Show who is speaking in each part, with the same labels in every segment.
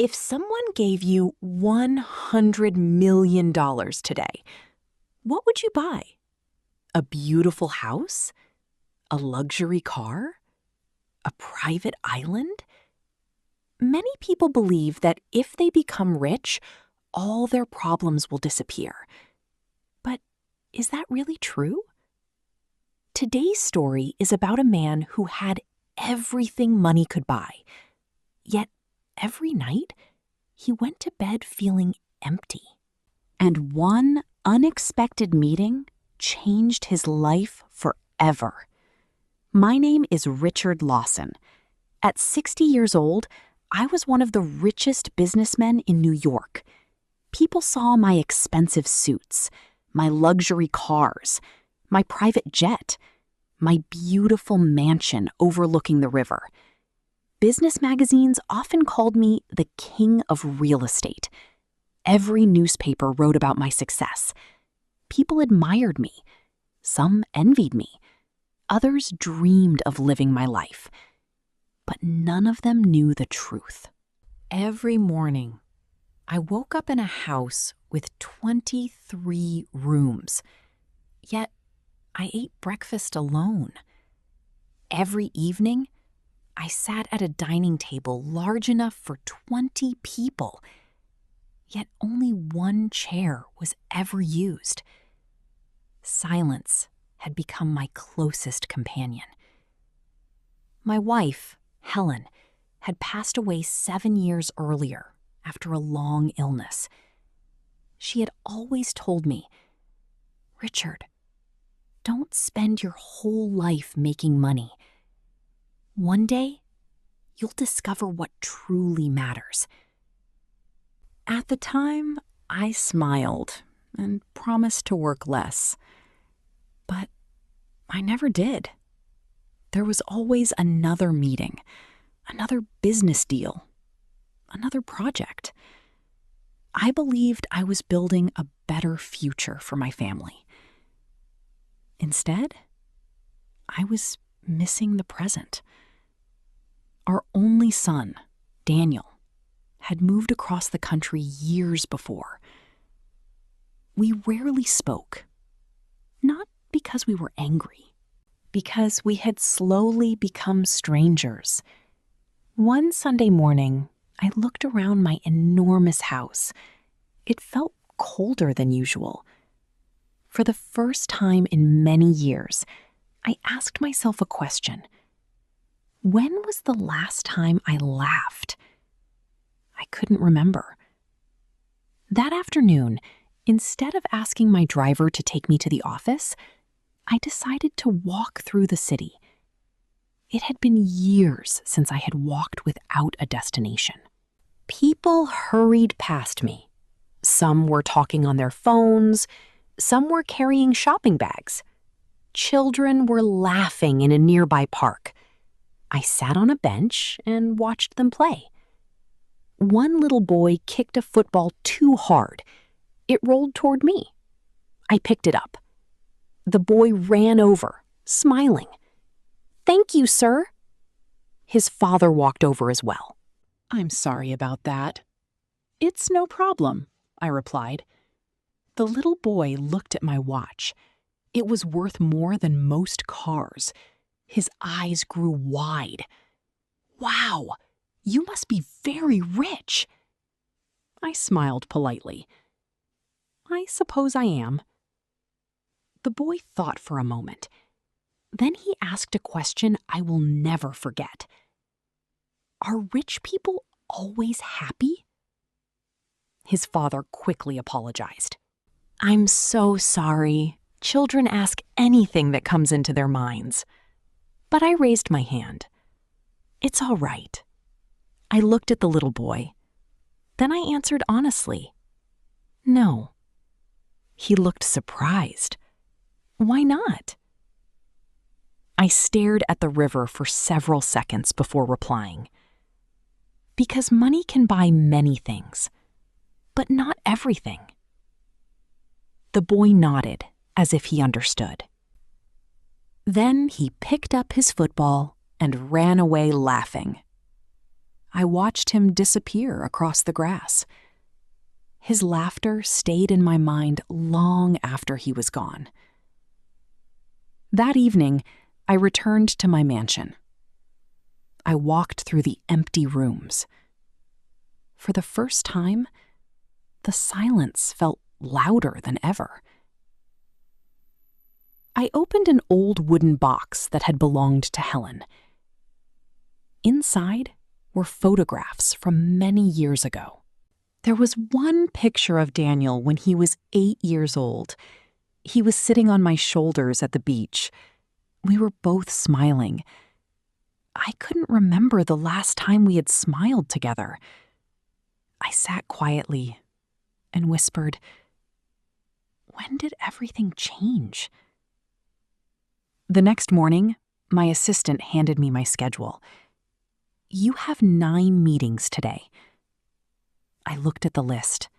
Speaker 1: If someone gave you $100 million today, what would you buy? A beautiful house? A luxury car? A private island? Many people believe that if they become rich, all their problems will disappear. But is that really true? Today's story is about a man who had everything money could buy. Yet every night, he went to bed feeling empty. And one unexpected meeting changed his life forever. My name is Richard Lawson. At 60 years old, I was one of the richest businessmen in New York. People saw my expensive suits, my luxury cars, my private jet, my beautiful mansion overlooking the river. Business magazines often called me the king of real estate. Every newspaper wrote about my success. People admired me. Some envied me. Others dreamed of living my life. But none of them knew the truth. Every morning, I woke up in a house with 23 rooms. Yet, I ate breakfast alone. Every evening, I sat at a dining table large enough for 20 people. Yet only one chair was ever used. Silence had become my closest companion. My wife, Helen, had passed away 7 years earlier after a long illness. She had always told me, "Richard, don't spend your whole life making money. One day, you'll discover what truly matters." At the time, I smiled and promised to work less. But I never did. There was always another meeting, another business deal, another project. I believed I was building a better future for my family. Instead, I was missing the present. Our only son, Daniel, had moved across the country years before. We rarely spoke, not because we were angry, because we had slowly become strangers. One Sunday morning, I looked around my enormous house. It felt colder than usual. For the first time in many years, I asked myself a question. When was the last time I laughed? I couldn't remember. That afternoon, instead of asking my driver to take me to the office, I decided to walk through the city. It had been years since I had walked without a destination. People hurried past me. Some were talking on their phones. Some were carrying shopping bags. Children were laughing in a nearby park. I sat on a bench and watched them play. One little boy kicked a football too hard. It rolled toward me. I picked it up. The boy ran over, smiling. "Thank you, sir." His father walked over as well.
Speaker 2: "I'm sorry about that." "It's no problem," I replied. The little boy looked at my watch. It was worth more than most cars. His eyes grew wide. "Wow, you must be very rich." I smiled politely. "I suppose I am." The boy thought for a moment. Then he asked a question I will never forget. "Are rich people always happy?" His father quickly apologized. "I'm so sorry. Children ask anything that comes into their minds." But I raised my hand. "It's all right." I looked at the little boy. Then I answered honestly, "No." He looked surprised. "Why not?" I stared at the river for several seconds before replying. "Because money can buy many things, but not everything." The boy nodded as if he understood. Then he picked up his football and ran away laughing. I watched him disappear across the grass. His laughter stayed in my mind long after he was gone. That evening, I returned to my mansion. I walked through the empty rooms. For the first time, the silence felt louder than ever. I opened an old wooden box that had belonged to Helen. Inside were photographs from many years ago. There was one picture of Daniel when he was 8 years old. He was sitting on my shoulders at the beach. We were both smiling. I couldn't remember the last time we had smiled together. I sat quietly and whispered, "When did everything change?" The next morning, my assistant handed me my schedule. "You have 9 meetings today." I looked at the list.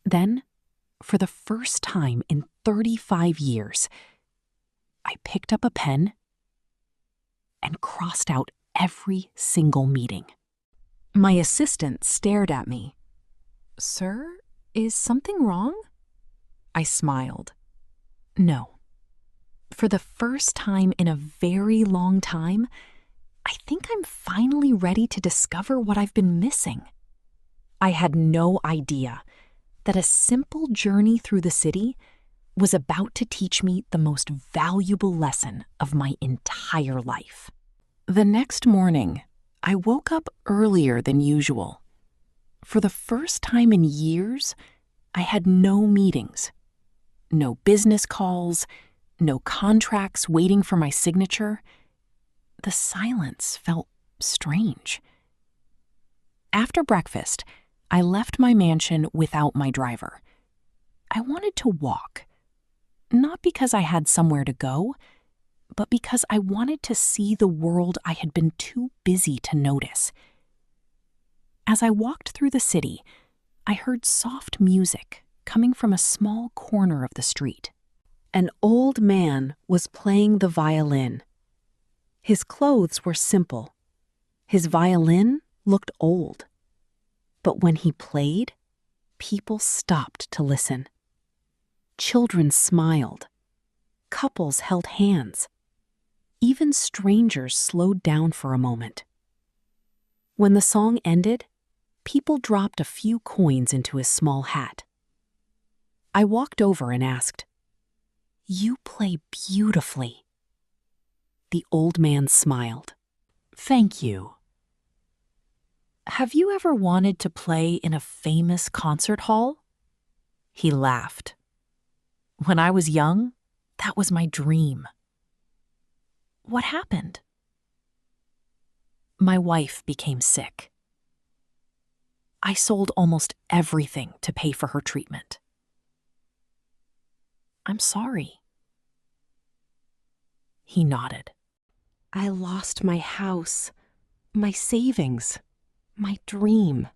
Speaker 2: Then, for the first time in 35 years, I picked up a pen and crossed out every single meeting. My assistant stared at me. "Sir, is something wrong?" I smiled. "No. For the first time in a very long time, I think I'm finally ready to discover what I've been missing." I had no idea that a simple journey through the city was about to teach me the most valuable lesson of my entire life. The next morning, I woke up earlier than usual. For the first time in years, I had no meetings, no business calls, no contracts waiting for my signature. The silence felt strange. After breakfast, I left my mansion without my driver. I wanted to walk, not because I had somewhere to go, but because I wanted to see the world I had been too busy to notice. As I walked through the city, I heard soft music coming from a small corner of the street. An old man was playing the violin. His clothes were simple. His violin looked old. But when he played, people stopped to listen. Children smiled. Couples held hands. Even strangers slowed down for a moment. When the song ended, people dropped a few coins into his small hat. I walked over and asked, "You play beautifully." The old man smiled. "Thank you." "Have you ever wanted to play in a famous concert hall?" He laughed. "When I was young, that was my dream." "What happened?" "My wife became sick. I sold almost everything to pay for her treatment." "I'm sorry." He nodded. "I lost my house, my savings, my dream."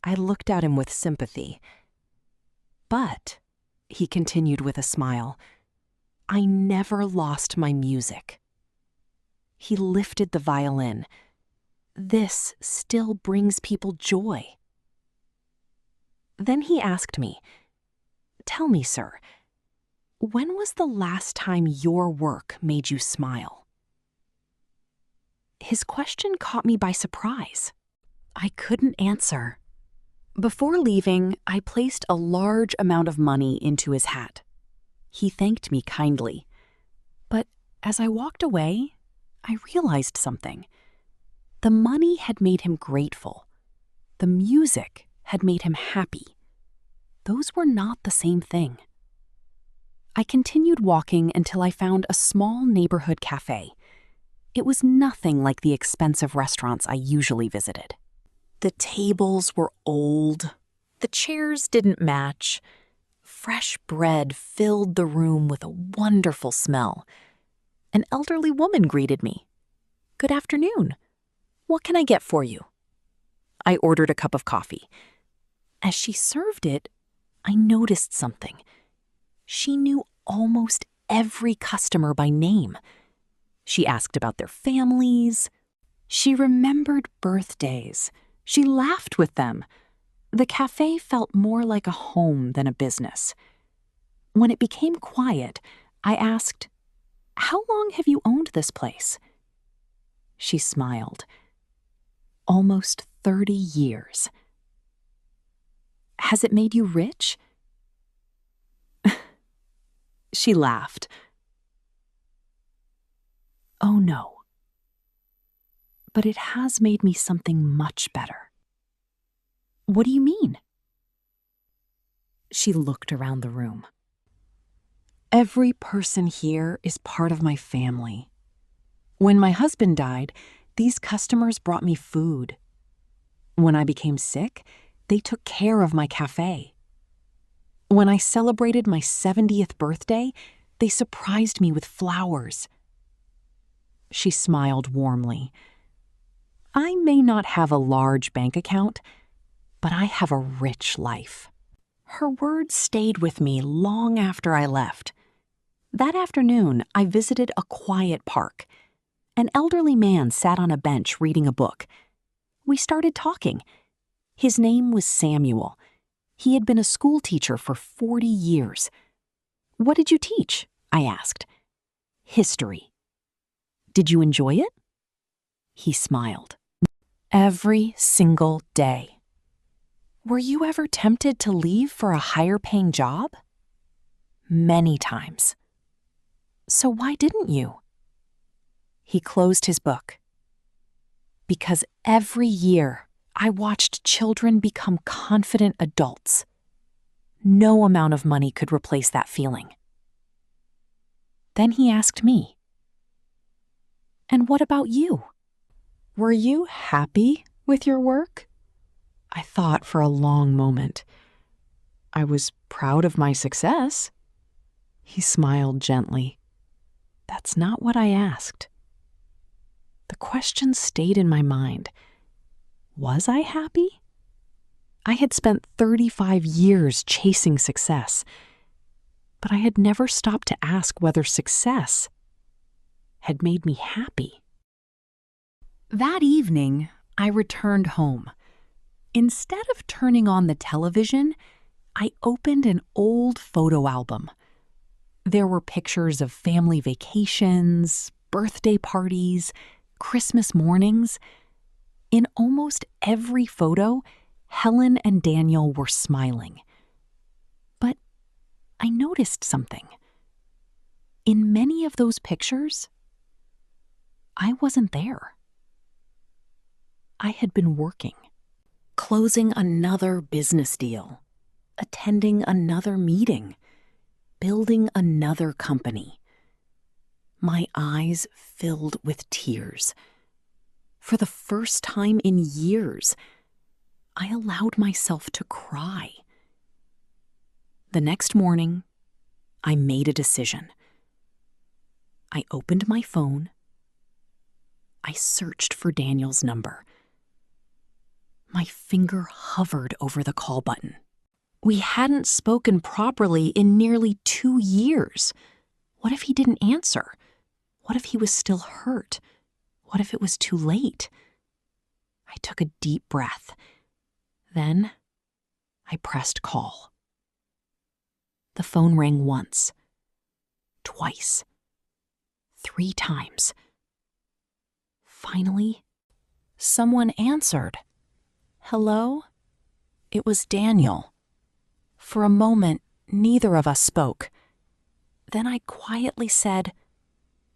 Speaker 2: I looked at him with sympathy. "But," he continued with a smile, "I never lost my music." He lifted the violin. "This still brings people joy." Then he asked me, "Tell me, sir, when was the last time your work made you smile?" His question caught me by surprise. I couldn't answer. Before leaving, I placed a large amount of money into his hat. He thanked me kindly. But as I walked away, I realized something. The money had made him grateful. The music had made him happy. Those were not the same thing. I continued walking until I found a small neighborhood cafe. It was nothing like the expensive restaurants I usually visited. The tables were old. The chairs didn't match. Fresh bread filled the room with a wonderful smell. An elderly woman greeted me. "Good afternoon. What can I get for you?" I ordered a cup of coffee. As she served it, I noticed something. She knew almost every customer by name. She asked about their families, She remembered birthdays. She laughed with them. The cafe felt more like a home than a business. When it became quiet, I asked, "How long have you owned this place?" She smiled. "Almost 30 years. Has it made you rich?" She laughed. "Oh no. But it has made me something much better." "What do you mean?" She looked around the room. "Every person here is part of my family. When my husband died, these customers brought me food. When I became sick, they took care of my cafe. When I celebrated my 70th birthday, they surprised me with flowers." She smiled warmly. "I may not have a large bank account, but I have a rich life." Her words stayed with me long after I left. That afternoon, I visited a quiet park. An elderly man sat on a bench reading a book. We started talking. His name was Samuel. He had been a school teacher for 40 years. "What did you teach?" I asked. "History." "Did you enjoy it?" He smiled. "Every single day." "Were you ever tempted to leave for a higher-paying job?" "Many times." "So why didn't you?" He closed his book. "Because every year I watched children become confident adults. No amount of money could replace that feeling." Then he asked me, "And what about you? Were you happy with your work?" I thought for a long moment. "I was proud of my success." He smiled gently. "That's not what I asked." The question stayed in my mind. Was I happy? I had spent 35 years chasing success, but I had never stopped to ask whether success had made me happy. That evening, I returned home. Instead of turning on the television, I opened an old photo album. There were pictures of family vacations, birthday parties, Christmas mornings. In almost every photo, Helen and Daniel were smiling. But I noticed something. In many of those pictures, I wasn't there. I had been working, closing another business deal, attending another meeting, building another company. My eyes filled with tears. For the first time in years, I allowed myself to cry. The next morning, I made a decision. I opened my phone. I searched for Daniel's number. My finger hovered over the call button. We hadn't spoken properly in nearly 2 years. What if he didn't answer? What if he was still hurt? What if it was too late? I took a deep breath. Then I pressed call. The phone rang once, twice, 3 times. Finally, someone answered. "Hello?" It was Daniel. For a moment, neither of us spoke. Then I quietly said,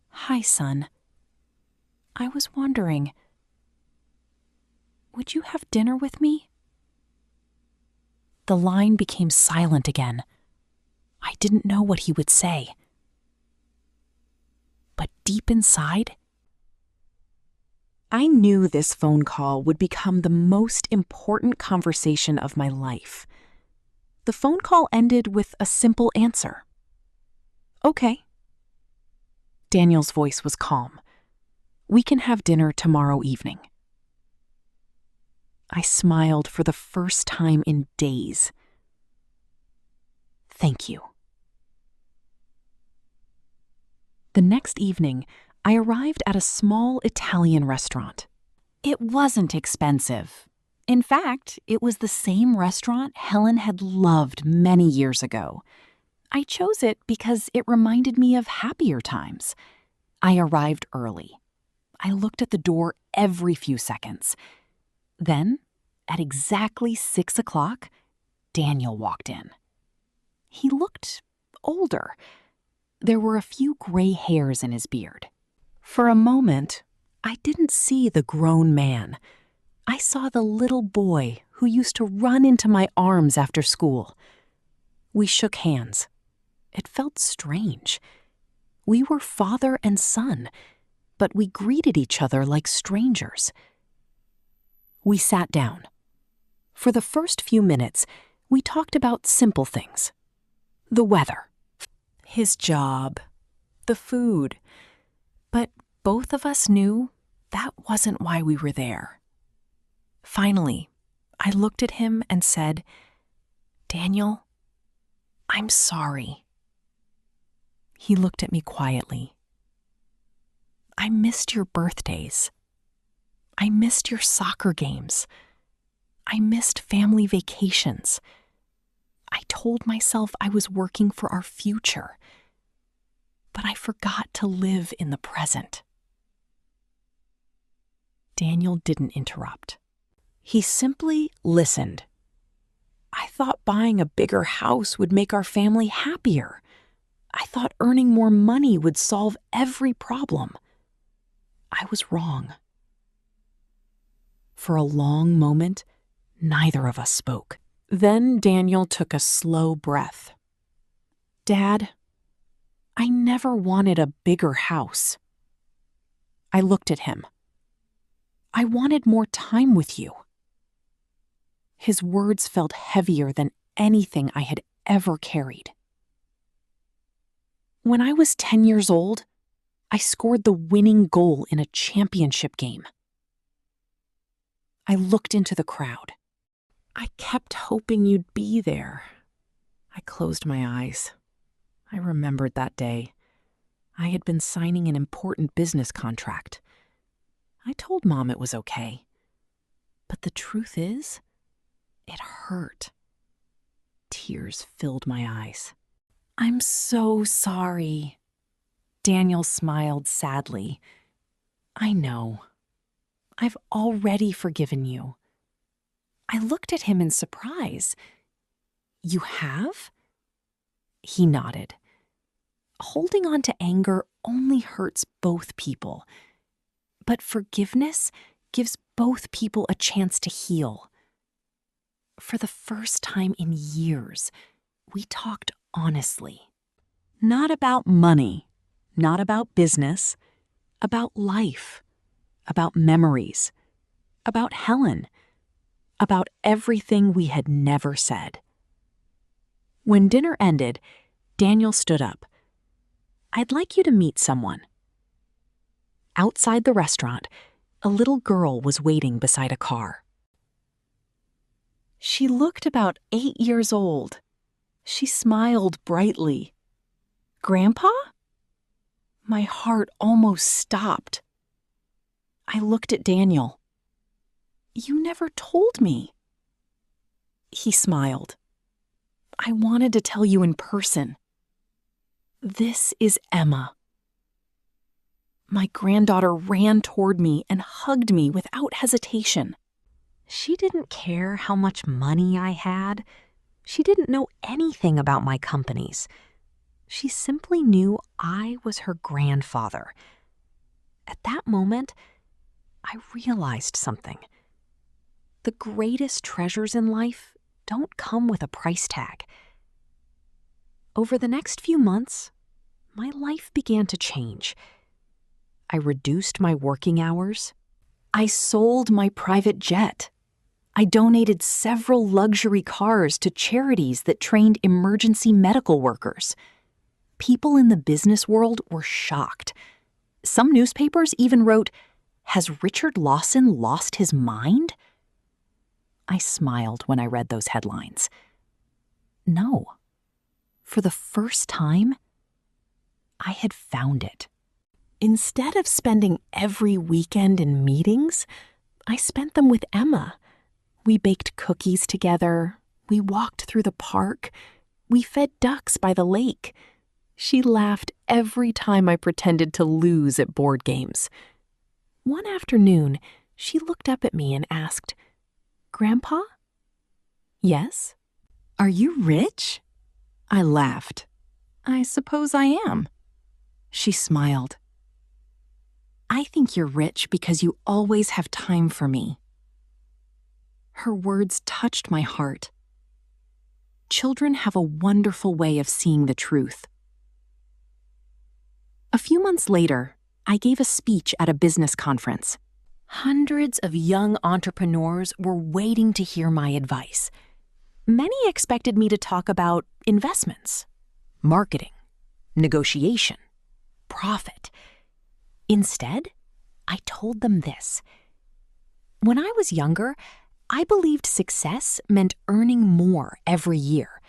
Speaker 2: "Hi, son. I was wondering, would you have dinner with me?" The line became silent again. I didn't know what he would say. But deep inside, I knew this phone call would become the most important conversation of my life. The phone call ended with a simple answer. "Okay." Daniel's voice was calm. "We can have dinner tomorrow evening." I smiled for the first time in days. "Thank you." The next evening, I arrived at a small Italian restaurant. It wasn't expensive. In fact, it was the same restaurant Helen had loved many years ago. I chose it because it reminded me of happier times. I arrived early. I looked at the door every few seconds. Then, at exactly 6 o'clock, Daniel walked in. He looked older. There were a few gray hairs in his beard. For a moment, I didn't see the grown man. I saw the little boy who used to run into my arms after school. We shook hands. It felt strange. We were father and son, but we greeted each other like strangers. We sat down. For the first few minutes, we talked about simple things. The weather, his job, the food. But both of us knew that wasn't why we were there. Finally, I looked at him and said, "Daniel, I'm sorry." He looked at me quietly. "I missed your birthdays. I missed your soccer games. I missed family vacations. I told myself I was working for our future, but I forgot to live in the present." Daniel didn't interrupt. He simply listened. I thought buying a bigger house would make our family happier. I thought earning more money would solve every problem. I was wrong. For a long moment, neither of us spoke. Then Daniel took a slow breath. "Dad, I never wanted a bigger house." I looked at him. "I wanted more time with you." His words felt heavier than anything I had ever carried. When I was 10 years old, I scored the winning goal in a championship game. I looked into the crowd. "I kept hoping you'd be there." I closed my eyes. I remembered that day. I had been signing an important business contract. I told Mom it was okay. But the truth is, it hurt. Tears filled my eyes. "I'm so sorry." Daniel smiled sadly. "I know. I've already forgiven you." I looked at him in surprise. "You have?" He nodded. Holding on to anger only hurts both people. But forgiveness gives both people a chance to heal. For the first time in years, we talked honestly. Not about money, not about business, about life, about memories, about Helen, about everything we had never said. When dinner ended, Daniel stood up. "I'd like you to meet someone." Outside the restaurant, a little girl was waiting beside a car. She looked about 8 years old. She smiled brightly. "Grandpa?" My heart almost stopped. I looked at Daniel. "You never told me." He smiled. "I wanted to tell you in person. This is Emma." My granddaughter ran toward me and hugged me without hesitation. She didn't care how much money I had. She didn't know anything about my companies. She simply knew I was her grandfather. At that moment, I realized something. The greatest treasures in life don't come with a price tag. Over the next few months, my life began to change. I reduced my working hours. I sold my private jet. I donated several luxury cars to charities that trained emergency medical workers. People in the business world were shocked. Some newspapers even wrote, "Has Richard Lawson lost his mind?" I smiled when I read those headlines. No. For the first time, I had found it. Instead of spending every weekend in meetings,
Speaker 1: I spent them with Emma. We baked cookies together. We walked through the park. We fed ducks by the lake. She laughed every time I pretended to lose at board games. One afternoon, she looked up at me and asked, "Grandpa?" "Yes." "Are you rich?" I laughed. "I suppose I am." She smiled. "I think you're rich because you always have time for me." Her words touched my heart. Children have a wonderful way of seeing the truth. A few months later, I gave a speech at a business conference. Hundreds of young entrepreneurs were waiting to hear my advice. Many expected me to talk about investments, marketing, negotiation, profit. Instead, I told them this. When I was younger, I believed success meant earning more every year.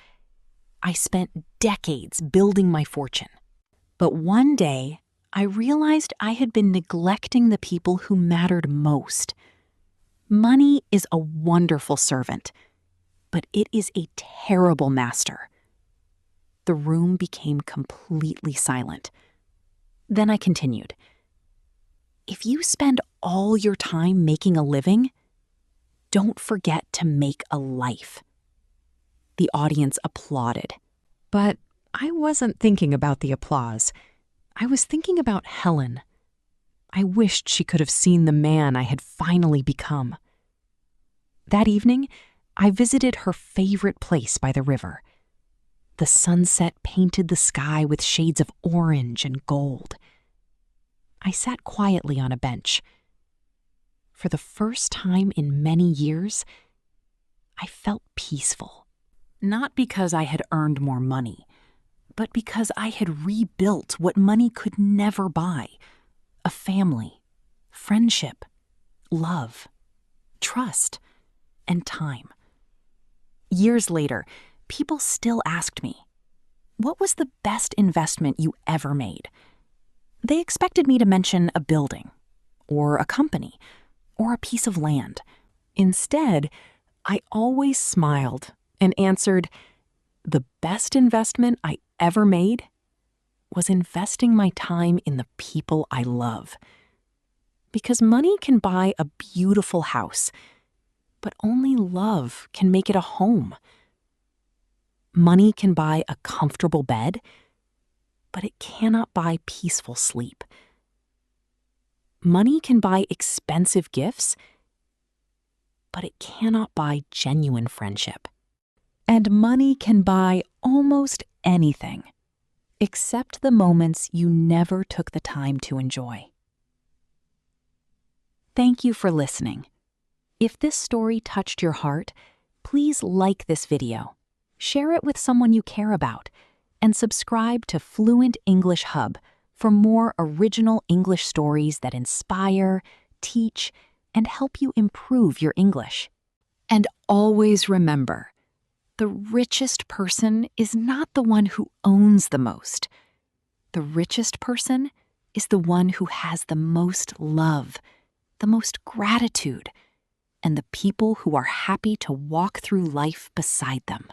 Speaker 1: I spent decades building my fortune. But one day, I realized I had been neglecting the people who mattered most. Money is a wonderful servant, but it is a terrible master. The room became completely silent. Then I continued. If you spend all your time making a living, don't forget to make a life. The audience applauded. But I wasn't thinking about the applause. I was thinking about Helen. I wished she could have seen the man I had finally become. That evening, I visited her favorite place by the river. The sunset painted the sky with shades of orange and gold. I sat quietly on a bench. For the first time in many years, I felt peaceful. Not because I had earned more money, but because I had rebuilt what money could never buy: a family, friendship, love, trust, and time. Years later, people still asked me, "What was the best investment you ever made?" They expected me to mention a building, or a company, or a piece of land. Instead, I always smiled and answered, "The best investment I ever made was investing my time in the people I love." Because money can buy a beautiful house, but only love can make it a home. Money can buy a comfortable bed, but it cannot buy peaceful sleep. Money can buy expensive gifts, but it cannot buy genuine friendship. And money can buy almost anything, except the moments you never took the time to enjoy. Thank you for listening. If this story touched your heart, please like this video, share it with someone you care about, and subscribe to Fluent English Hub for more original English stories that inspire, teach, and help you improve your English. And always remember, the richest person is not the one who owns the most. The richest person is the one who has the most love, the most gratitude, and the people who are happy to walk through life beside them.